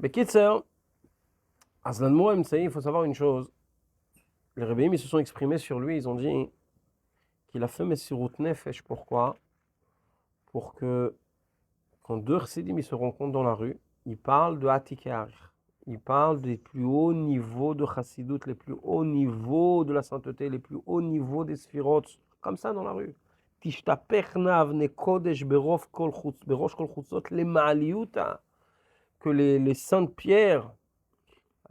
Mais Kitzer, Aslan Mohem, il faut savoir une chose. Les Rebbeim, ils se sont exprimés sur lui, ils ont dit qu'il a fait Messirut Nefesh. Pourquoi? Pour que, quand deux chassidim ils se rencontrent dans la rue, ils parlent de Hatikar. Ils parlent des plus hauts niveaux de chassidut, les plus hauts niveaux de la sainteté, les plus hauts niveaux des sphirot, comme ça dans la rue. Tishtapechnav ne kodesh berosh kol chutzot le ma'aliuta, que les saintes pierres,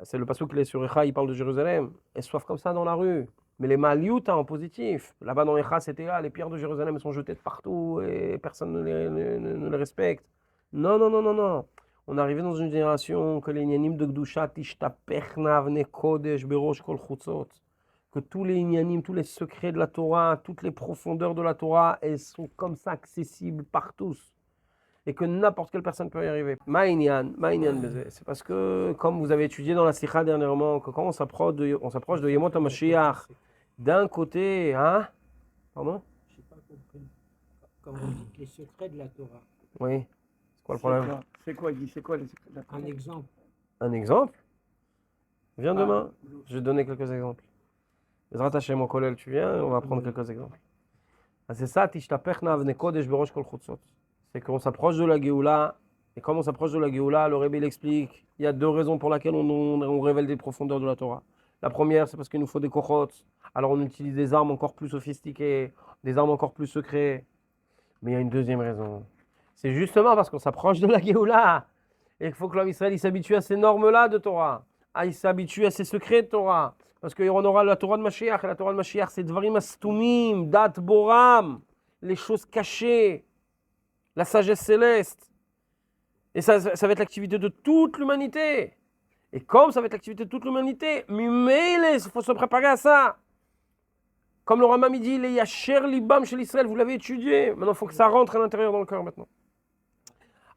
c'est le passage qui est sur Echa, il parle de Jérusalem, elles soivent comme ça dans la rue. Mais les ma'aliuta en positif, là-bas dans Echa c'était là, les pierres de Jérusalem elles sont jetées de partout et personne ne les respecte. Non, non, non, non, non. On est arrivé dans une génération que les inyanim de Gdusha tishtapechnav ne kodesh berosh kol chutzot, que tous les inyanim, tous les secrets de la Torah, toutes les profondeurs de la Torah, elles sont comme ça accessibles par tous. Et que n'importe quelle personne peut y arriver. Ma'inyan, c'est parce que, comme vous avez étudié dans la Sikha dernièrement, que quand on s'approche de Yemot HaMashiach, d'un côté, hein? Pardon? Je n'ai pas compris. Quand vous dites les secrets de la Torah. Oui. C'est quoi le problème? C'est quoi, il dit, c'est quoi les secrets de la Torah? Un exemple. Un exemple? Viens demain, je vais te donner quelques exemples. Bezrat Hashem, mon collègue, tu viens, on va prendre quelques exemples. Ah, c'est ça, tishtapechna avne kodesh berosh kol chutzot. C'est qu'on s'approche de la Géoula, et comme on s'approche de la Géoula, le Rebbe l'explique, il y a deux raisons pour lesquelles on révèle des profondeurs de la Torah. La première, c'est parce qu'il nous faut des kochot, alors on utilise des armes encore plus sophistiquées, des armes encore plus secrètes. Mais il y a une deuxième raison. C'est justement parce qu'on s'approche de la Géoula, et qu'il faut que l'homme Israël s'habitue à ces normes-là de Torah, il s'habitue à ces secrets de Torah. Parce qu'on aura la Torah de Mashiach, et la Torah de Mashiach, c'est Dvarim Astumim, Dat Boram, les choses cachées, la sagesse céleste. Et ça va être l'activité de toute l'humanité. Et comme ça va être l'activité de toute l'humanité, il faut se préparer à ça. Comme le Rambam dit, les Yacher Libam chez l'Israël, vous l'avez étudié. Maintenant, il faut que ça rentre à l'intérieur dans le cœur maintenant.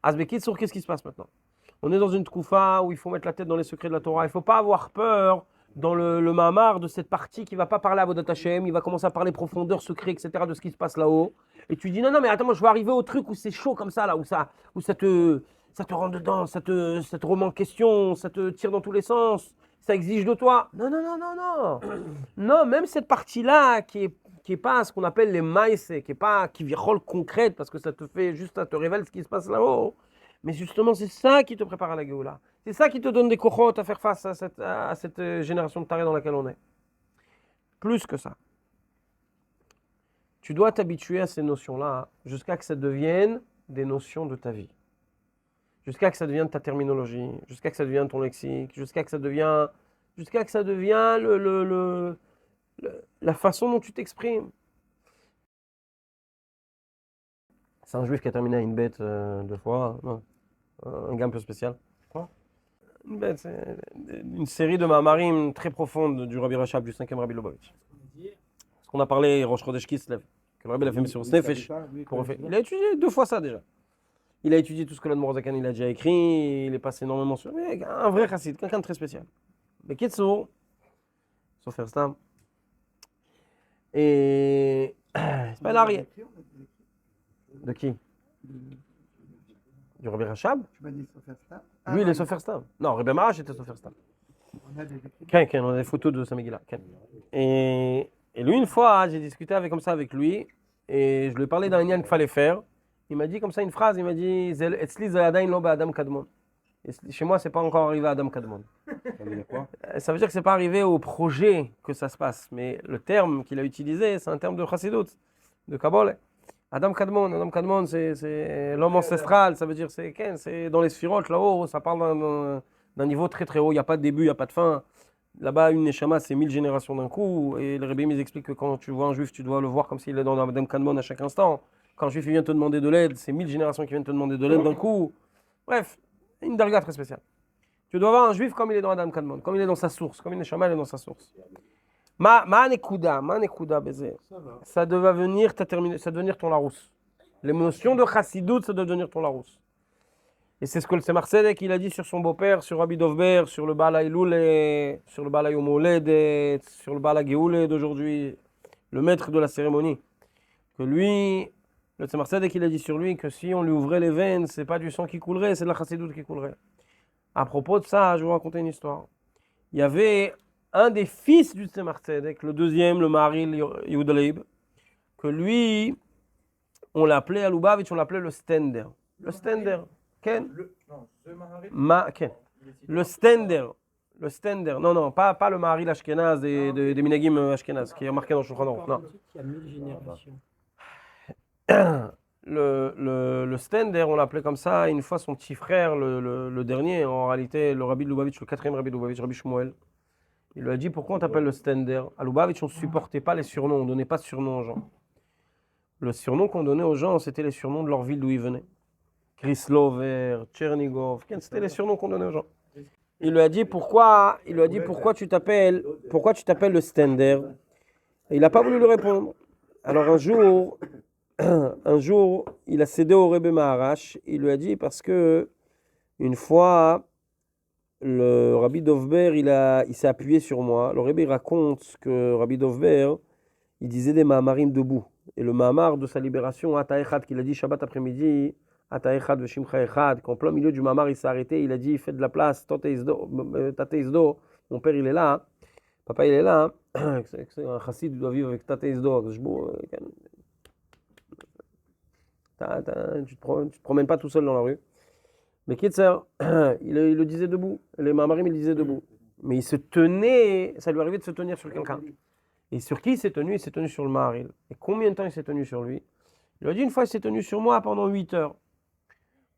Azbekit, sur qu'est-ce qui se passe maintenant? On est dans une troufa où il faut mettre la tête dans les secrets de la Torah. Il ne faut pas avoir peur dans le Mahamar de cette partie qui ne va pas parler à Avodat Hashem, il va commencer à parler profondeur, secret, etc. de ce qui se passe là-haut. Et tu dis non, mais attends, moi je vais arriver au truc où c'est chaud comme ça, là, où ça te rentre dedans, ça te remet en question, ça te tire dans tous les sens, ça exige de toi. Non, non, non, non, non. Non, même cette partie-là qui est pas ce qu'on appelle les maïs, qui est pas qui virole concrète, parce que ça te révèle ce qui se passe là-haut. Mais justement, c'est ça qui te prépare à la Géoula. C'est ça qui te donne des cochotes à faire face à cette génération de tarés dans laquelle on est. Plus que ça. Tu dois t'habituer à ces notions-là jusqu'à ce que ça devienne des notions de ta vie. Jusqu'à ce que ça devienne ta terminologie, jusqu'à ce que ça devienne ton lexique, jusqu'à ce que ça devienne la façon dont tu t'exprimes. C'est un juif qui a terminé à une bête 2 fois, non, un gars un peu spécial. Quoi? Une bête, c'est une série de Mahamarim très profonde du Rabbi Rachab, du 5e Rabbi Lubavitch. Ce qu'on a parlé, Rosh Chodesh Kislev, que le Rabbi l'a fait sur Snefesh. Il a étudié 2 fois ça déjà. Il a étudié tout ce que l'Admor Zakan il a déjà écrit, il est passé énormément sur. Mais un vrai chassid, quelqu'un de très spécial. Mais Kitsour, sauf faire Stam. Et. C'est pas l'arrière. De qui? Du Rabbi Rachab? Tu m'as dit Sofer Stam. Lui, il est Sofer Stam. Non, Rabbi Marash était Sofer Stam. On a des écrits. On a des photos de Samegila. Et lui, une fois, j'ai discuté comme ça avec lui, et je lui ai parlé d'un lien qu'il fallait faire. Il m'a dit comme ça une phrase, il m'a dit Etzli zayadain lo Adam Kadmon. Chez moi, c'est pas encore arrivé à Adam Kadmon. Ça veut dire quoi? Ça veut dire que c'est pas arrivé au projet que ça se passe. Mais le terme qu'il a utilisé, c'est un terme de chassidut, de Kabbalah. Adam Kadmon, c'est l'homme ancestral, ça veut dire c'est dans les sphirotes là-haut, ça parle d'un niveau très très haut, il n'y a pas de début, il n'y a pas de fin. Là-bas, une neshama, c'est 1000 générations d'un coup, et les Rebbeim, ils expliquent que quand tu vois un juif, tu dois le voir comme s'il est dans Adam Kadmon à chaque instant. Quand un juif vient te demander de l'aide, c'est 1000 générations qui viennent te demander de l'aide d'un coup. Bref, une darga très spéciale. Tu dois voir un juif comme il est dans Adam Kadmon, comme il est dans sa source, comme une neshama est dans sa source. Ma nekuda baiser. Ça doit devenir ton Larousse. L'émotion de Chassidut, ça doit devenir ton Larousse. Et c'est ce que le Tzemach Tzedek il a dit sur son beau-père, sur Rabbi Dovber, sur le Baal Haïloul, sur le Baal Hayom Oled, sur le Baal Hageoulé d'aujourd'hui, le maître de la cérémonie. Que lui, le Tzemach Tzedek il a dit sur lui que si on lui ouvrait les veines, c'est pas du sang qui coulerait, c'est de la Chassidut qui coulerait. À propos de ça, je vais vous raconter une histoire. Il y avait un des fils du Tzemach Tzedek, le deuxième, le Maharil Yehuda Leib, que lui, on l'appelait à Lubavitch, on l'appelait le Stender. Le Stender. Ken? Ken. Le Stender. Le Stender. Non, pas le Maharil Ashkenaz des Minagim Ashkenaz, qui est marqué dans le Shulchan Aruch. Non. Il y a 1000 générations. Le Stender, on l'appelait comme ça. Une fois, son petit frère, le dernier, en réalité, le Rabbi de Lubavitch, le quatrième Rabbi de Lubavitch, Rabbi Shmuel, il lui a dit pourquoi on t'appelle le Stender. À Lubavitch, on ne supportait pas les surnoms, on ne donnait pas de surnoms aux gens. Le surnom qu'on donnait aux gens, c'était les surnoms de leur ville d'où ils venaient. Krislover, Tchernigov, c'était les surnoms qu'on donnait aux gens. Il lui a dit pourquoi tu t'appelles le Stender. Et il n'a pas voulu lui répondre. Alors un jour, il a cédé au Rebbe Maharash. Il lui a dit parce que une fois, le Rabbi Dovber, il s'est appuyé sur moi. Le Rebbe raconte que Rabbi Dovber, il disait des Mahamarim debout. Et le Mahamar de sa libération, Ata Echad, qu'il a dit Shabbat après-midi, Ata Echad Veshimcha Echad, qu'en plein milieu du Mahamar, il s'est arrêté, il a dit faites de la place, Tate Isdo, mon père il est là, papa il est là, c'est un chassid, il doit vivre avec Tate Isdo. Tu te promènes pas tout seul dans la rue. Mais Kitzer, il le disait debout, les Mahamarim, il le disait debout. Mais il se tenait, ça lui arrivait de se tenir sur quelqu'un. Et sur qui il s'est tenu? Il s'est tenu sur le Maharil. Et combien de temps il s'est tenu sur lui? Il lui a dit une fois, il s'est tenu sur moi pendant 8 heures.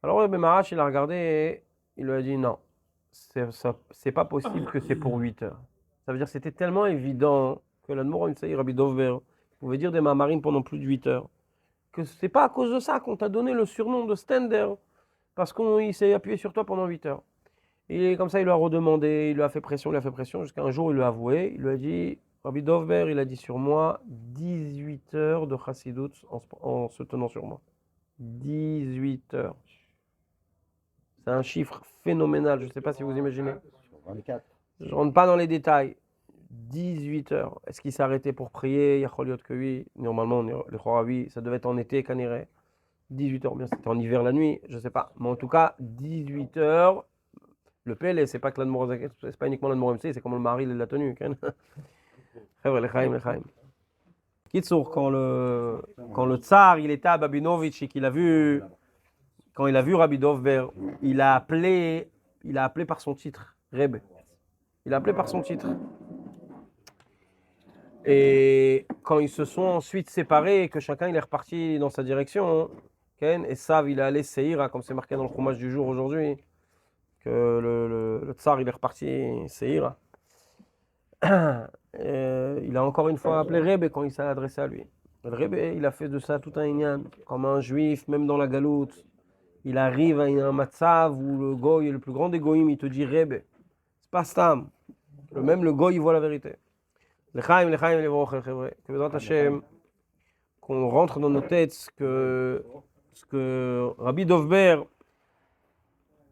Alors le Maharash, il a regardé et il lui a dit non, c'est pas possible que c'est pour 8 heures. Ça veut dire que c'était tellement évident que l'Admor Imsaï Rabbi Dovber pouvait dire des Mahamarim pendant plus de 8 heures. Que c'est pas à cause de ça qu'on t'a donné le surnom de Stender, parce qu'il s'est appuyé sur toi pendant 8 heures. Et comme ça, il lui a redemandé, il lui a fait pression, jusqu'à un jour, il lui a avoué, il lui a dit, Rabbi Dovber, il a dit sur moi 18 heures de chassidut en se tenant sur moi. 18 heures. C'est un chiffre phénoménal, je ne sais pas si vous imaginez. 24. Je ne rentre pas dans les détails. 18 heures. Est-ce qu'il s'est arrêté pour prier? Yacholiot que oui. Normalement, les Chora, oui. Ça devait être en été, Kaniré. 18 heures, bien c'était en hiver la nuit, je ne sais pas. Mais en tout cas, 18 heures. Le PL, c'est pas que c'est pas uniquement l'Admor MC, c'est comme le mari l'a tenu. Kitsour, quand le tsar il était à Babinovitch et quand il a vu Rabbi Dovber, il a appelé par son titre, Rebbe. Il a appelé par son titre. Et quand ils se sont ensuite séparés et que chacun il est reparti dans sa direction, et Sav il est allé Seira, comme c'est marqué dans le fromage du jour aujourd'hui, que le tsar il est reparti Seira. Il a encore une fois appelé Rebbe quand il s'est adressé à lui. Le Rebbe, il a fait de ça tout un inyan, comme un juif, même dans la galoute. Il arrive à un matzav où le goy, le plus grand des goyim, il te dit Rebbe. C'est pas stam. Même le goy, il voit la vérité. L'chaim, les broches, que Bezrat Hashem, qu'on rentre dans nos têtes ce que Rabbi Dovber,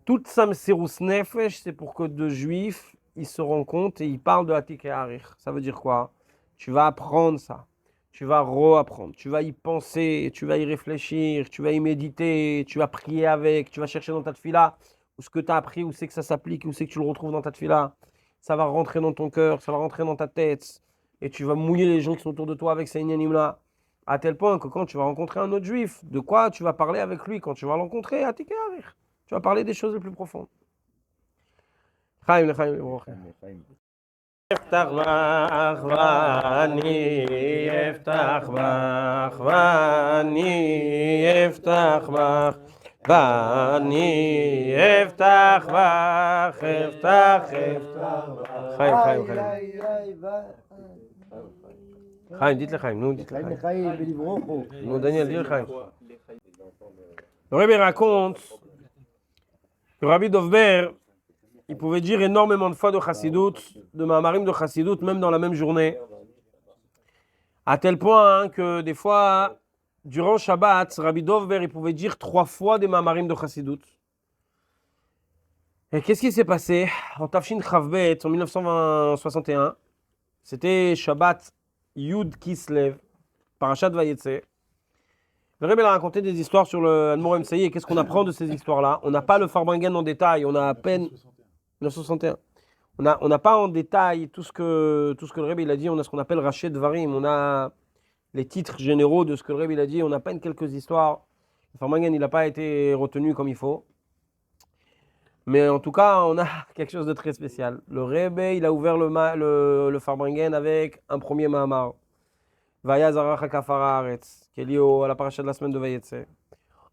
toute sa msirus nefesh, c'est pour que deux juifs ils se rendent compte et ils parlent de Hatik et Harich. Ça veut dire quoi? Tu vas apprendre ça. Tu vas reapprendre. Tu vas y penser, tu vas y réfléchir, tu vas y méditer, tu vas prier avec, tu vas chercher dans ta tefila où ce que tu as appris, où c'est que ça s'applique, où c'est que tu le retrouves dans ta tefila. Ça va rentrer dans ton cœur, ça va rentrer dans ta tête et tu vas mouiller les gens qui sont autour de toi avec ces inyanim-là. À tel point que quand tu vas rencontrer un autre juif, de quoi tu vas parler avec lui quand tu vas le rencontrer? Hatik et Harich. Tu vas parler des choses les plus profondes. Chaim, les broches. יפתח בך ואני אפתח בך ואני אפתח בך ואני אפתח בך אפתח חיים חיים dites לחיים נו dites לחיים נו Daniel dis לחיים le Rebbe raconte que Rabbi Dovber il pouvait dire énormément de fois de chassidut, de mahamarim de chassidut, même dans la même journée. À tel point que des fois, durant Shabbat, Rabbi Dovber, il pouvait dire 3 fois des mahamarim de chassidut. Et qu'est-ce qui s'est passé? En Tafshin Chavbet, en 1961, c'était Shabbat Yud Kislev, Parashat Vayetze. Le Rebbe a raconté des histoires sur le Admor Emsaï et qu'est-ce qu'on apprend de ces histoires-là? On n'a pas le Farbringen en détail, on a à peine... 1961. On n'a pas en détail tout ce que le Rebbe il a dit. On a ce qu'on appelle Raché Dvarim. On a les titres généraux de ce que le Rebbe il a dit. On a peine quelques histoires. Le Farmangen, il n'a pas été retenu comme il faut. Mais en tout cas, on a quelque chose de très spécial. Le Rebbe, il a ouvert le Farmangen avec un premier Mahamar. Vaya Zarach HaKafara Haaretz, qui est lié à la paracha de la semaine de Vayetze.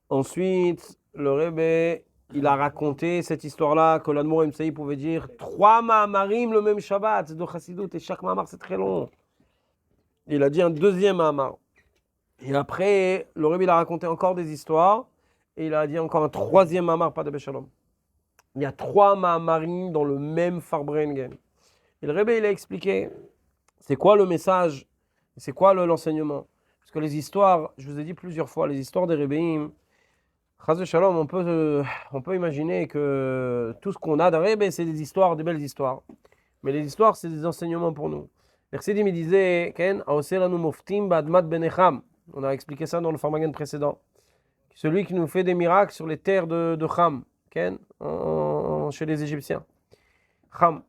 Ensuite, le Rebbe, il a raconté cette histoire-là que l'Admour Emsaï pouvait dire 3 Mahamarim le même Shabbat de Chassidut, et chaque Mahamar c'est très long. Il a dit un deuxième Mahamar. Et après, le Rebbe, il a raconté encore des histoires, et il a dit encore un troisième Mahamar, pas de Beshalom. Il y a 3 Mahamarim dans le même Farbrengen. Et le Rebbe, il a expliqué, c'est quoi le message, c'est quoi l'enseignement. Parce que les histoires, je vous ai dit plusieurs fois, les histoires des Rebbeim, Chaz de Shalom, on peut imaginer que tout ce qu'on a d'un Rebbe, c'est des histoires, des belles histoires. Mais les histoires, c'est des enseignements pour nous. Mercedim, il disait, Ken, Aoselanu Moftim Badmat Benecham. On a expliqué ça dans le Farmagen précédent. Celui qui nous fait des miracles sur les terres de Cham, Ken, chez les Égyptiens. Cham.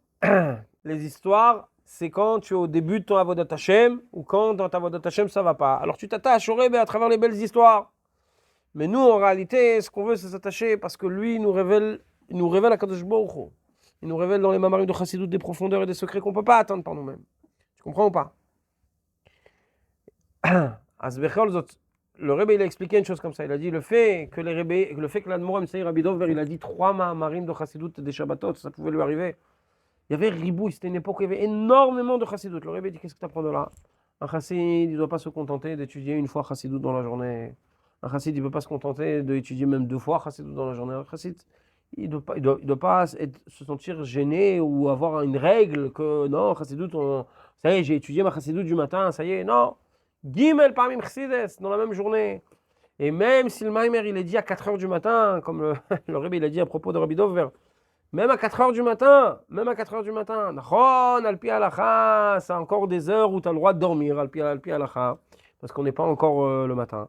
Les histoires, c'est quand tu es au début de ton Avodat Hashem ou quand dans ta Avodat Hashem ça va pas. Alors tu t'attaches au Rebbe à travers les belles histoires. Mais nous, en réalité, ce qu'on veut, c'est s'attacher parce que lui, il nous révèle à Kadosh Baruch Hu. Il nous révèle dans les Mamarim de Chassidut des profondeurs et des secrets qu'on ne peut pas atteindre par nous-mêmes. Tu comprends ou pas? Le Rebbe, il a expliqué une chose comme ça. Il a dit le fait que l'Admour Emsaï Rabbi Dover, il a dit 3 Mamarim de Chassidut des Shabbatot, ça pouvait lui arriver. Il y avait ribouille, c'était une époque où il y avait énormément de Chassidut. Le Rebbe dit qu'est-ce que tu apprends de là? Un Chassid, il ne doit pas se contenter d'étudier une fois Chassidut dans la journée. Un chassid, il ne peut pas se contenter d'étudier même 2 fois chassidut dans la journée. Un chassid, il ne doit pas se sentir gêné ou avoir une règle que non, chassidut, ça y est, j'ai étudié ma chassidut du matin, ça y est, non. Gimel parmi chassides dans la même journée. Et même si le Maimer, il est dit à 4 heures du matin, comme le Rebbe, il a dit à propos de Rabbi Dover, même à 4 heures du matin, Nachon, Alpi Alacha, c'est encore des heures où tu as le droit de dormir, Alpi Alacha, parce qu'on n'est pas encore le matin.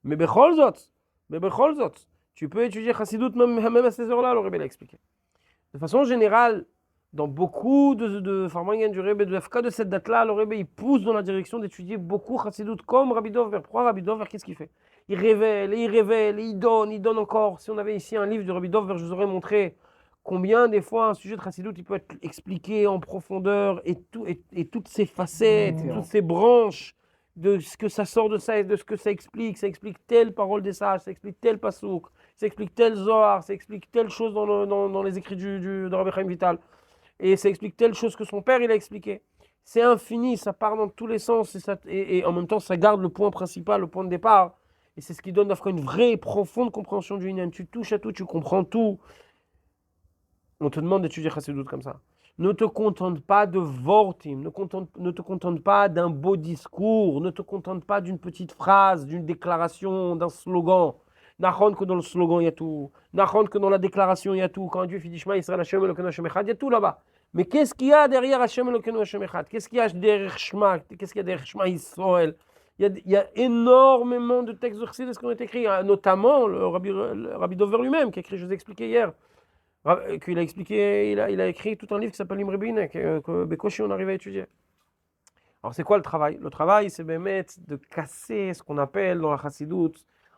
Mais Bechol Zot, tu peux étudier Chassidut même à ces heures-là, le Rebbe l'a expliqué. De façon générale, dans beaucoup de Farmangen du Rebbe, de cette date-là, le Rebbe il pousse dans la direction d'étudier beaucoup Chassidut comme Rabbi Dover. Pourquoi Rabbi Dover, qu'est-ce qu'il fait? Il révèle, et il donne encore. Si on avait ici un livre de Rabbi Dover, je vous aurais montré combien des fois un sujet de Chassidut il peut être expliqué en profondeur et toutes ses facettes, et toutes ses branches. De ce que ça sort de ça et de ce que ça explique telle parole des sages, ça explique tel pasouk, ça explique tel zohar, ça explique telle chose dans les écrits de Rabbi Chaim Vital, et ça explique telle chose que son père il a expliqué. C'est infini, ça part dans tous les sens, et en même temps ça garde le point principal, le point de départ, et c'est ce qui donne une vraie profonde compréhension du Inyan. Tu touches à tout, tu comprends tout. On te demande d'étudier Chassidut comme ça. Ne te contente pas de vortim, ne te contente pas d'un beau discours, ne te contente pas d'une petite phrase, d'une déclaration, d'un slogan. Nachon que dans le slogan il y a tout, Nachon que dans la déclaration il y a tout. Quand Dieu dit Shema Yisrael Hashem Elokeinu Hashem Echad, il y a tout là-bas. Mais qu'est-ce qu'il y a derrière Hashem Elokeinu Hashem Echad? Qu'est-ce qu'il y a derrière Shema? Qu'est-ce qu'il y a derrière Shema Yisrael? Il y a énormément de textes de Chassidus qui ont été écrits, notamment le Rabbi Dover lui-même qui a écrit, je vous ai expliqué hier. Qu'il a expliqué, il a écrit tout un livre qui s'appelle Imrebine, que Bekoshi on arrive à étudier. Alors c'est quoi le travail? Le travail, c'est de casser ce qu'on appelle dans la Chassidut,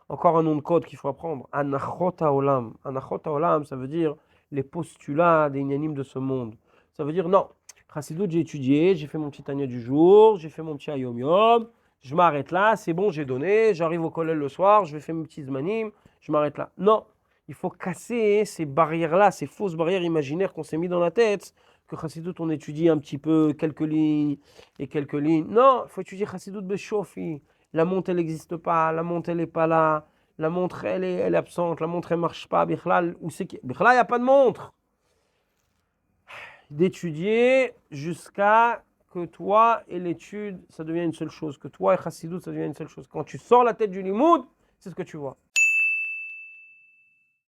encore un nom de code qu'il faut apprendre, Anachot HaOlam. Anachot HaOlam, ça veut dire les postulats des inanimes de ce monde. Ça veut dire, non, Chassidut, j'ai étudié, j'ai fait mon petit Tanya du jour, j'ai fait mon petit Ayom Yom, je m'arrête là, c'est bon, j'ai donné, j'arrive au kollel le soir, je vais faire mes petits Zmanim, je m'arrête là. Non. Il faut casser ces barrières-là, ces fausses barrières imaginaires qu'on s'est mis dans la tête, que Chassidut, on étudie un petit peu, quelques lignes et quelques lignes. Non, il faut étudier Chassidut Beshofi. La montre, elle n'existe pas, la montre, elle n'est pas là, la montre, elle est absente, la montre, elle ne marche pas. Bichlal, il n'y a pas de montre. D'étudier jusqu'à que toi et l'étude, ça devient une seule chose. Que toi et Chassidut, ça devient une seule chose. Quand tu sors la tête du limoud, c'est ce que tu vois.